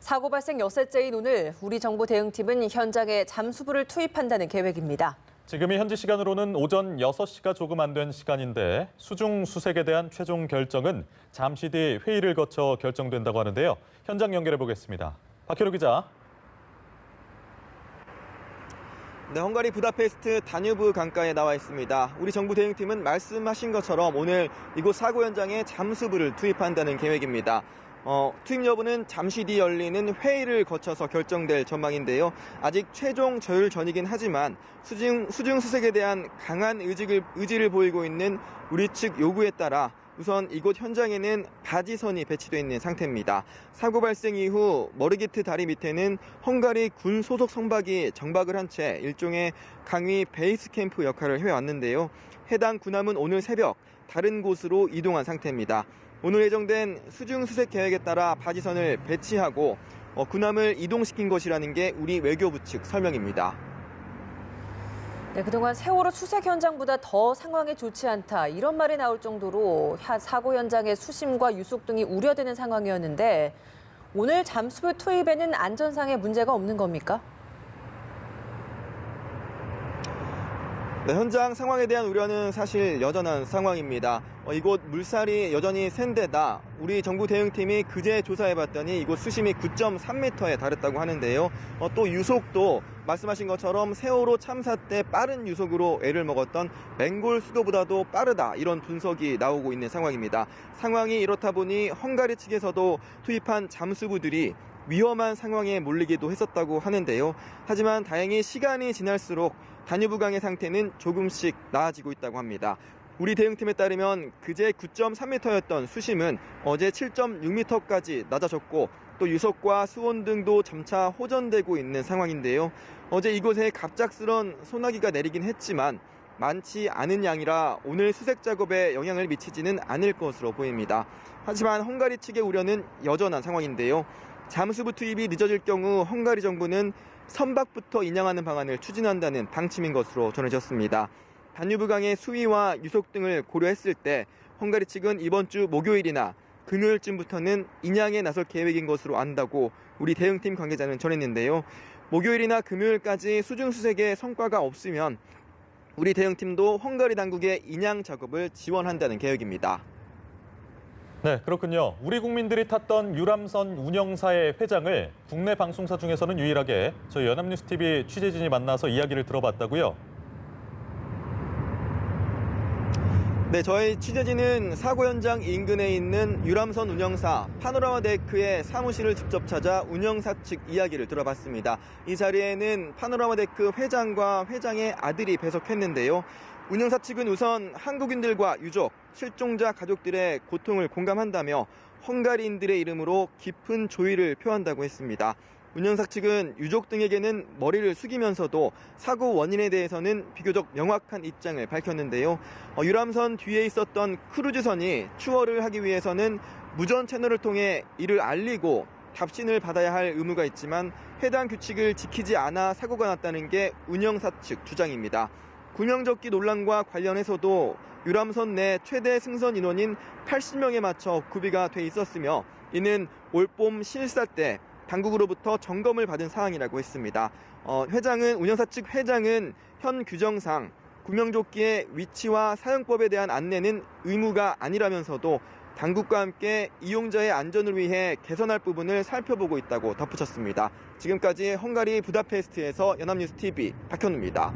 사고 발생 엿새째인 오늘 우리 정부 대응팀은 현장에 잠수부를 투입한다는 계획입니다. 지금이 현지 시간으로는 오전 6시가 조금 안 된 시간인데 수중 수색에 대한 최종 결정은 잠시 뒤 회의를 거쳐 결정된다고 하는데요. 현장 연결해 보겠습니다. 박혜로 기자. 네, 헝가리 부다페스트 다뉴브 강가에 나와 있습니다. 우리 정부 대응팀은 말씀하신 것처럼 오늘 이곳 사고 현장에 잠수부를 투입한다는 계획입니다. 투입 여부는 잠시 뒤 열리는 회의를 거쳐서 결정될 전망인데요. 아직 최종 조율 전이긴 하지만 수중 수색에 대한 강한 의지를 보이고 있는 우리 측 요구에 따라 우선 이곳 현장에는 바지선이 배치되어 있는 상태입니다. 사고 발생 이후 머르기트 다리 밑에는 헝가리 군 소속 선박이 정박을 한 채 일종의 강위 베이스 캠프 역할을 해왔는데요. 해당 군함은 오늘 새벽 다른 곳으로 이동한 상태입니다. 오늘 예정된 수중 수색 계획에 따라 바지선을 배치하고 군함을 이동시킨 것이라는 게 우리 외교부 측 설명입니다. 네, 그동안 세월호 수색 현장보다 더 상황이 좋지 않다 이런 말이 나올 정도로 사고 현장의 수심과 유속 등이 우려되는 상황이었는데 오늘 잠수부 투입에는 안전상의 문제가 없는 겁니까? 네, 현장 상황에 대한 우려는 사실 여전한 상황입니다. 이곳 물살이 여전히 센데다 우리 정부 대응팀이 그제 조사해봤더니 이곳 수심이 9.3m에 달했다고 하는데요. 또 유속도 말씀하신 것처럼 세월호 참사 때 빠른 유속으로 애를 먹었던 맹골 수도보다도 빠르다 이런 분석이 나오고 있는 상황입니다. 상황이 이렇다 보니 헝가리 측에서도 투입한 잠수부들이 위험한 상황에 몰리기도 했었다고 하는데요. 하지만 다행히 시간이 지날수록 다뉴브강의 상태는 조금씩 나아지고 있다고 합니다. 우리 대응팀에 따르면 그제 9.3m였던 수심은 어제 7.6m까지 낮아졌고 또 유속과 수온 등도 점차 호전되고 있는 상황인데요. 어제 이곳에 갑작스런 소나기가 내리긴 했지만 많지 않은 양이라 오늘 수색 작업에 영향을 미치지는 않을 것으로 보입니다. 하지만 헝가리 측의 우려는 여전한 상황인데요. 잠수부 투입이 늦어질 경우 헝가리 정부는 선박부터 인양하는 방안을 추진한다는 방침인 것으로 전해졌습니다. 다뉴브강의 수위와 유속 등을 고려했을 때 헝가리 측은 이번 주 목요일이나 금요일쯤부터는 인양에 나설 계획인 것으로 안다고 우리 대응팀 관계자는 전했는데요. 목요일이나 금요일까지 수중 수색에 성과가 없으면 우리 대응팀도 헝가리 당국의 인양 작업을 지원한다는 계획입니다. 네, 그렇군요. 우리 국민들이 탔던 유람선 운영사의 회장을 국내 방송사 중에서는 유일하게 저희 연합뉴스TV 취재진이 만나서 이야기를 들어봤다고요? 네, 저희 취재진은 사고 현장 인근에 있는 유람선 운영사 파노라마데크의 사무실을 직접 찾아 운영사 측 이야기를 들어봤습니다. 이 자리에는 파노라마데크 회장과 회장의 아들이 배석했는데요. 운영사 측은 우선 한국인들과 유족, 실종자 가족들의 고통을 공감한다며 헝가리인들의 이름으로 깊은 조의를 표한다고 했습니다. 운영사 측은 유족 등에게는 머리를 숙이면서도 사고 원인에 대해서는 비교적 명확한 입장을 밝혔는데요. 유람선 뒤에 있었던 크루즈선이 추월을 하기 위해서는 무전 채널을 통해 이를 알리고 답신을 받아야 할 의무가 있지만 해당 규칙을 지키지 않아 사고가 났다는 게 운영사 측 주장입니다. 구명조끼 논란과 관련해서도 유람선 내 최대 승선 인원인 80명에 맞춰 구비가 돼 있었으며 이는 올봄 실사 때 당국으로부터 점검을 받은 사항이라고 했습니다. 운영사 측 회장은 현 규정상 구명조끼의 위치와 사용법에 대한 안내는 의무가 아니라면서도 당국과 함께 이용자의 안전을 위해 개선할 부분을 살펴보고 있다고 덧붙였습니다. 지금까지 헝가리 부다페스트에서 연합뉴스TV 박현우입니다.